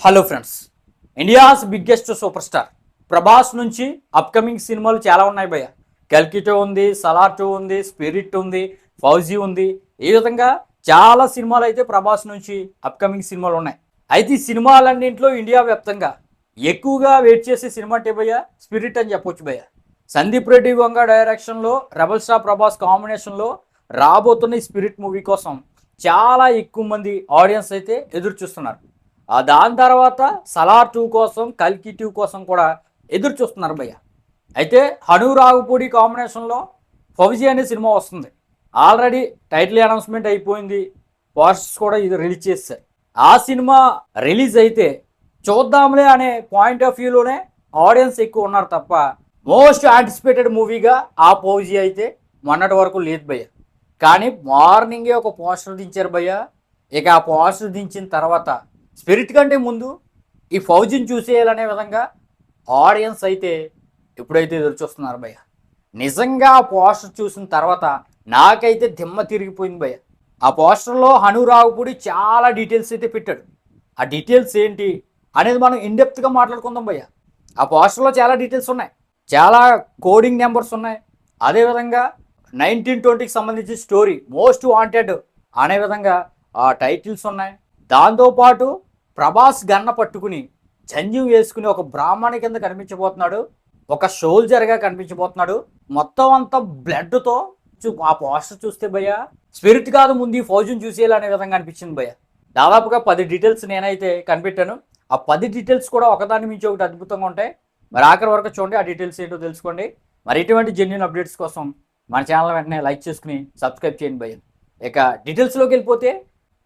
Hello friends, India's biggest super star Prabhas నుంచి upcoming సినిమాలు చాలా ఉన్నాయి భయ్య. కల్కిటో ఉంది, సలార్ 2 ఉంది, స్పిరిట్ ఉంది, ఫౌజీ ఉంది. ఈ విధంగా చాలా సినిమాలు అయితే ప్రభాస్ నుంచి అప్కమింగ్ సినిమాలు ఉన్నాయి. అయితే ఈ సినిమాలన్నింటిలో ఇండియా వ్యాప్తంగా ఎక్కువగా వెయిట్ చేసే సినిమా అంటే భయ్య స్పిరిట్ అని చెప్పొచ్చు భయ్య. సందీప్ రెడ్డి వంగ డైరెక్షన్లో రెబల్ స్టార్ ప్రభాస్ కాంబినేషన్లో రాబోతున్న ఈ స్పిరిట్ మూవీ కోసం చాలా ఎక్కువ మంది ఆడియన్స్ అయితే ఎదురు చూస్తున్నారు. దాని తర్వాత సలార్ 2 కోసం, కల్కి 2 కోసం కూడా ఎదురు చూస్తున్నారు భయ్య. అయితే హను రాఘుపూడి కాంబినేషన్లో ఫౌజీ అనే సినిమా వస్తుంది. ఆల్రెడీ టైటిల్ అనౌన్స్మెంట్ అయిపోయింది, పోస్టర్స్ కూడా ఇది రిలీజ్ చేశారు. ఆ సినిమా రిలీజ్ అయితే చూద్దాంలే అనే పాయింట్ ఆఫ్ వ్యూలోనే ఆడియన్స్ ఎక్కువ ఉన్నారు తప్ప మోస్ట్ యాంటిసిపేటెడ్ మూవీగా ఆ ఫౌజీ అయితే మొన్నటి వరకు లేదు భయ్య. కానీ మార్నింగే ఒక పోస్టర్ దించారు భయ్య. ఇక ఆ పోస్టర్ దించిన తర్వాత స్పిరిట్ కంటే ముందు ఈ ఫౌజీని చూసేయాలనే విధంగా ఆడియన్స్ అయితే ఎప్పుడైతే ఎదురు చూస్తున్నారు భయ్య. నిజంగా ఆ పోస్టర్ చూసిన తర్వాత నాకైతే దిమ్మ తిరిగిపోయింది భయ్య. ఆ పోస్టర్లో హను రాఘుపూడి చాలా డీటెయిల్స్ అయితే పెట్టాడు. ఆ డీటెయిల్స్ ఏంటి అనేది మనం ఇన్డెప్త్గా మాట్లాడుకుందాం భయ్య. ఆ పోస్టర్లో చాలా డీటెయిల్స్ ఉన్నాయి, చాలా కోడింగ్ నెంబర్స్ ఉన్నాయి. అదేవిధంగా 1920కి సంబంధించిన స్టోరీ, మోస్ట్ వాంటెడ్ అనే విధంగా ఆ టైటిల్స్ ఉన్నాయి. దాంతోపాటు ప్రభాస్ గన్న పట్టుకుని జంజం వేసుకుని ఒక బ్రాహ్మణి కింద కనిపించబోతున్నాడు, ఒక సోల్జర్గా కనిపించబోతున్నాడు. మొత్తం అంతా బ్లడ్తో ఆ పోస్టర్ చూస్తే భయ్య స్పిరిట్ కాదు ముందు ఈ ఫౌజీని చూసేయాలనే విధంగా అనిపించింది భయ్య. దాదాపుగా 10 డీటెయిల్స్ నేనైతే కనిపెట్టాను. ఆ 10 డీటెయిల్స్ కూడా ఒకదాని మించి ఒకటి అద్భుతంగా ఉంటాయి. మరి ఆఖరి వరకు చూడండి, ఆ డీటెయిల్స్ ఏంటో తెలుసుకోండి. మరి ఇటువంటి జెన్యూన్ అప్డేట్స్ కోసం మన ఛానల్ వెంటనే లైక్ చేసుకుని సబ్స్క్రైబ్ చేయండి భయ్య. ఇక డీటెయిల్స్లోకి వెళ్ళిపోతే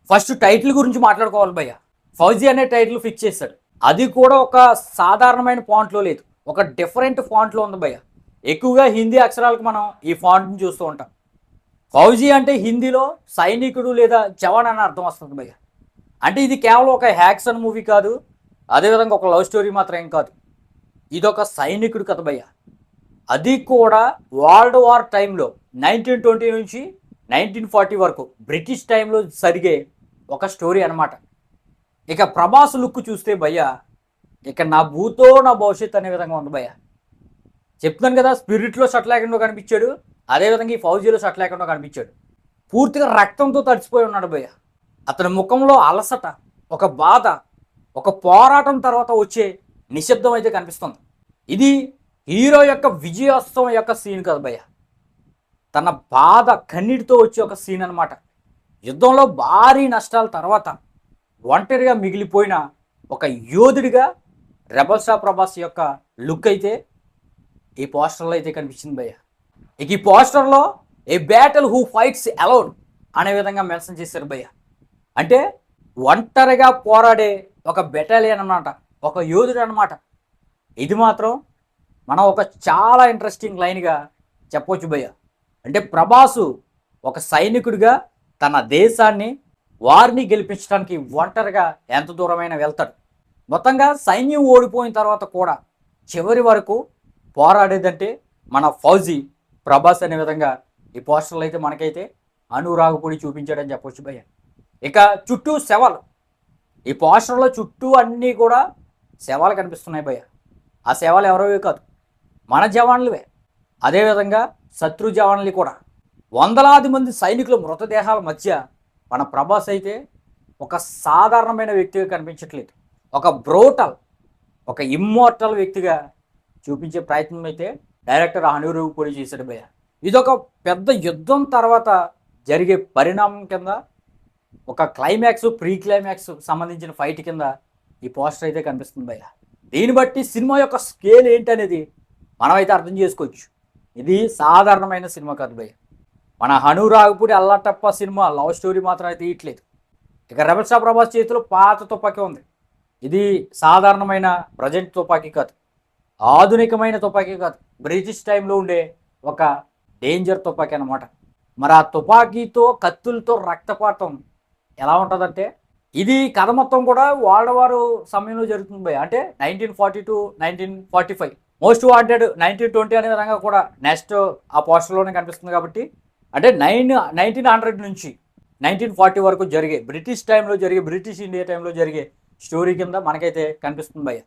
ఫస్ట్ టైటిల్ గురించి మాట్లాడుకోవాలి భయ్య. ఫౌజీ అనే టైటిల్ ఫిక్స్ చేశాడు. అది కూడా ఒక సాధారణమైన ఫాంట్లో లేదు, ఒక డిఫరెంట్ ఫాంట్లో ఉంది భయ్య. ఎక్కువగా హిందీ అక్షరాలకు మనం ఈ ఫాంట్ని చూస్తూ ఉంటాం. ఫౌజీ అంటే హిందీలో సైనికుడు లేదా జవాన్ అని అర్థం వస్తుంది భయ్య. అంటే ఇది కేవలం ఒక యాక్షన్ మూవీ కాదు, అదేవిధంగా ఒక లవ్ స్టోరీ మాత్రం ఏం కాదు. ఇదొక సైనికుడు కథ భయ్య. అది కూడా వరల్డ్ వార్ టైంలో 1920 నుంచి 1940 వరకు బ్రిటిష్ టైంలో జరిగే ఒక స్టోరీ అనమాట. ఇక ప్రభాస్ లుక్ చూస్తే భయ్య ఇక నా భూతో నా భవిష్యత్ అనే విధంగా ఉంది భయ్య. చెప్తున్నాను కదా, స్పిరిట్లో షర్ట్ లేకుండా కనిపించాడు, అదేవిధంగా ఈ ఫౌజీలో షర్ట్ లేకుండా కనిపించాడు. పూర్తిగా రక్తంతో తడిచిపోయి ఉన్నాడు భయ్య. అతని ముఖంలో అలసట, ఒక బాధ, ఒక పోరాటం తర్వాత వచ్చే నిశ్శబ్దం అయితే కనిపిస్తుంది. ఇది హీరో యొక్క విజయోత్సవం యొక్క సీన్ కదా భయ్య. తన బాధ కన్నీటితో వచ్చే ఒక సీన్ అనమాట. యుద్ధంలో భారీ నష్టాల తర్వాత ఒంటరిగా మిగిలిపోయిన ఒక యోధుడిగా రెబల్ స్టార్ ప్రభాస్ యొక్క లుక్ అయితే ఈ పోస్టర్లో అయితే కనిపించింది భయ్య. ఇక ఈ పోస్టర్లో ఏ బ్యాటిల్ హూ ఫైట్స్ అలోన్ అనే విధంగా మెన్షన్ చేశారు భయ్య. అంటే ఒంటరిగా పోరాడే ఒక బెటాలియన్ అన్నమాట, ఒక యోధుడు అనమాట. ఇది మాత్రం మనం ఒక చాలా ఇంట్రెస్టింగ్ లైన్గా చెప్పవచ్చు భయ్య. అంటే ప్రభాసు ఒక సైనికుడిగా తన దేశాన్ని వారిని గెలిపించడానికి ఒంటరిగా ఎంత దూరమైనా వెళ్తాడు. మొత్తంగా సైన్యం ఓడిపోయిన తర్వాత కూడా చివరి వరకు పోరాడేదంటే మన ఫౌజీ ప్రభాస్ అనే విధంగా ఈ పోస్టర్లు అయితే మనకైతే హను రాఘుపూడి చూపించాడని చెప్పొచ్చు భయ్య. ఇక చుట్టూ శవాలు, ఈ పోస్టర్లో చుట్టూ అన్నీ కూడా శవాలు కనిపిస్తున్నాయి భయ్య. ఆ శవాలు ఎవరో కాదు, మన జవాన్లవే. అదేవిధంగా శత్రు జవాన్లు కూడా. వందలాది మంది సైనికుల మృతదేహాల మధ్య మన ప్రభాస్ అయితే ఒక సాధారణమైన వ్యక్తిగా కనిపించట్లేదు, ఒక బ్రోటల్, ఒక ఇమ్మోర్టల్ వ్యక్తిగా చూపించే ప్రయత్నం అయితే డైరెక్టర్ హను రాఘుపూడి చేశాడు భయ్య. ఇదొక పెద్ద యుద్ధం తర్వాత జరిగే పరిణామం కింద, ఒక క్లైమాక్స్, ప్రీ క్లైమాక్స్ సంబంధించిన ఫైట్ కింద ఈ పోస్టర్ అయితే కనిపిస్తుంది భయ్య. దీన్ని బట్టి సినిమా యొక్క స్కేల్ ఏంటనేది మనమైతే అర్థం చేసుకోవచ్చు. ఇది సాధారణమైన సినిమా కాదు భయ్య. మన హను రాఘుపూడి అల్లాటప్ప సినిమా లవ్ స్టోరీ మాత్రం అయితే తీయట్లేదు. ఇక రెబల్ స్టార్ ప్రభాస్ చేతిలో పాత తుపాకీ ఉంది. ఇది సాధారణమైన ప్రజెంట్ తుపాకీ కాదు, ఆధునికమైన తుపాకీ కాదు, బ్రిటిష్ టైంలో ఉండే ఒక డేంజర్ తుపాకీ అనమాట. మరి ఆ తుపాకీతో, కత్తులతో రక్తపాతం ఎలా ఉంటుందంటే, ఇది కథ మొత్తం కూడా వరల్డ్ వార్ సమయంలో జరుగుతుంది భయ్య. అంటే 1940 to 1945, మోస్ట్ వాంటెడ్ 1920 అనే విధంగా కూడా నెక్స్ట్ ఆ పోస్టర్లోనే కనిపిస్తుంది. కాబట్టి అంటే 1900 నుంచి 1940 వరకు జరిగే బ్రిటిష్ టైంలో జరిగే, బ్రిటిష్ ఇండియా టైంలో జరిగే స్టోరీ కింద మనకైతే కనిపిస్తుంది భయ్య.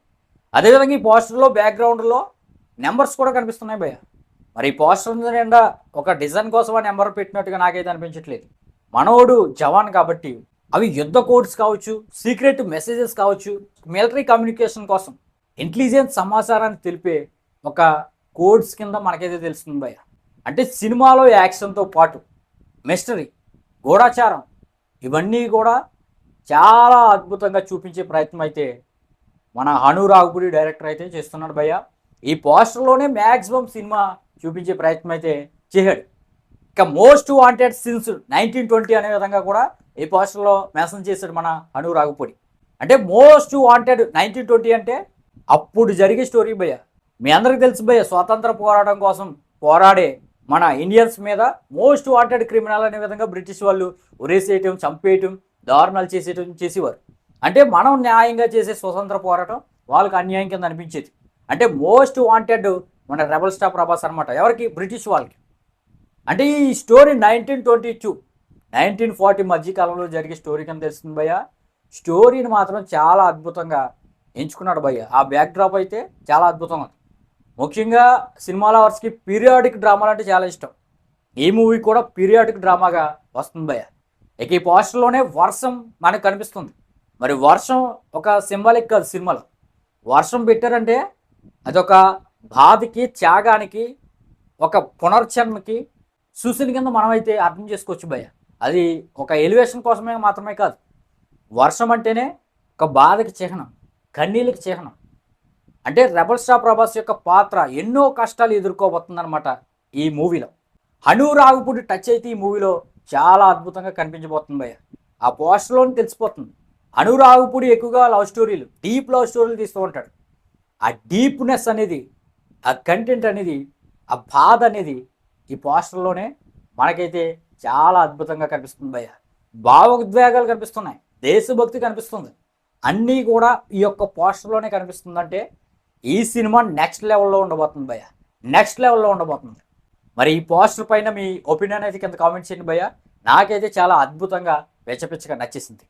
అదేవిధంగా ఈ పోస్టర్లో బ్యాక్గ్రౌండ్లో నెంబర్స్ కూడా కనిపిస్తున్నాయి భయ్య. మరి ఈ పోస్టర్ నిండా ఒక డిజైన్ కోసం ఆ నెంబర్ పెట్టినట్టుగా నాకైతే అనిపించట్లేదు. మనోడు జవాన్ కాబట్టి అవి యుద్ధ కోడ్స్ కావచ్చు, సీక్రెట్ మెసేజెస్ కావచ్చు, మిలిటరీ కమ్యూనికేషన్ కోసం ఇంటెలిజెన్స్ సమాచారాన్ని తెలిపే ఒక కోడ్స్ కింద మనకైతే తెలుస్తుంది భయ్య. అంటే సినిమాలో యాక్షన్తో పాటు మిస్టరీ, గూఢాచారం ఇవన్నీ కూడా చాలా అద్భుతంగా చూపించే ప్రయత్నం అయితే మన హను రాఘుపూడి డైరెక్టర్ అయితే చేస్తున్నాడు భయ్య. ఈ పోస్టర్లోనే మ్యాక్సిమం సినిమా చూపించే ప్రయత్నం అయితే చేశాడు. ఇక మోస్ట్ వాంటెడ్ సిన్స్ 1920 అనే విధంగా కూడా ఈ పోస్టర్లో మెన్షన్ చేశాడు మన హను రాఘుపూడి. అంటే మోస్ట్ వాంటెడ్ 1920 అంటే అప్పుడు జరిగే స్టోరీ భయ్య. మీ అందరికి తెలుసు భయ్య, స్వాతంత్ర పోరాటం కోసం పోరాడే మన ఇండియన్స్ మీద మోస్ట్ వాంటెడ్ క్రిమినల్ అనే విధంగా బ్రిటిష్ వాళ్ళు ఉరేసేయటం, చంపేయటం, దారుణాలు చేసేవారు. అంటే మనం న్యాయంగా చేసే స్వతంత్ర పోరాటం వాళ్ళకి అన్యాయం కింద అనిపించేది. అంటే మోస్ట్ వాంటెడ్ మన రెబల్ స్టార్ ప్రభాస్ అనమాట. ఎవరికి? బ్రిటిష్ వాళ్ళకి. అంటే ఈ స్టోరీ 1922, 1940 మధ్యకాలంలో జరిగే స్టోరీ కింద తెలుస్తుంది భయ్య. స్టోరీని మాత్రం చాలా అద్భుతంగా ఎంచుకున్నాడు భయ్య. ఆ బ్యాక్ డ్రాప్ అయితే చాలా అద్భుతంగా ఉంది. ముఖ్యంగా సినిమా లవర్స్కి పీరియాడిక్ డ్రామాలు అంటే చాలా ఇష్టం. ఈ మూవీ కూడా పీరియాడిక్ డ్రామాగా వస్తుంది భయ్య. ఇక ఈ పోస్టర్లోనే వర్షం మనకు కనిపిస్తుంది. మరి వర్షం ఒక సింబాలిక్ కాదు సినిమాలో. వర్షం పెట్టారంటే అదొక బాధకి, త్యాగానికి, ఒక పునర్జన్మకి సూచన కింద మనమైతే అర్థం చేసుకోవచ్చు భయ్య. అది ఒక ఎలివేషన్ కోసమే మాత్రమే కాదు. వర్షం అంటేనే ఒక బాధకి చిహ్నం, కన్నీళ్ళకి చిహ్నం. అంటే రెబల్ స్టార్ ప్రభాస్ యొక్క పాత్ర ఎన్నో కష్టాలు ఎదుర్కోబోతుందన్నమాట ఈ మూవీలో. హను రాఘుపూడి టచ్ అయితే ఈ మూవీలో చాలా అద్భుతంగా కనిపించబోతుంది భయ్య. ఆ పోస్టర్లోనే తెలిసిపోతుంది. హను రాఘుపూడి ఎక్కువగా లవ్ స్టోరీలు, డీప్ లవ్ స్టోరీలు తీస్తూ ఉంటాడు. ఆ డీప్నెస్ అనేది, ఆ కంటెంట్ అనేది, ఆ బాధ అనేది ఈ పోస్టర్లోనే మనకైతే చాలా అద్భుతంగా కనిపిస్తుంది భయ్య. భావోద్వేగాలు కనిపిస్తున్నాయి, దేశభక్తి కనిపిస్తుంది, అన్నీ కూడా ఈ యొక్క పోస్టర్లోనే కనిపిస్తుందంటే ఈ సినిమా నెక్స్ట్ లెవెల్లో ఉండబోతుంది భయ్య. నెక్స్ట్ లెవెల్లో ఉండబోతుంది. మరి ఈ పోస్టర్ పైన మీ ఒపీనియన్ అయితే కింద కామెంట్ చేయండి భయ్య. నాకైతే చాలా అద్భుతంగా వెచ్చపిచ్చగా నచ్చేసింది.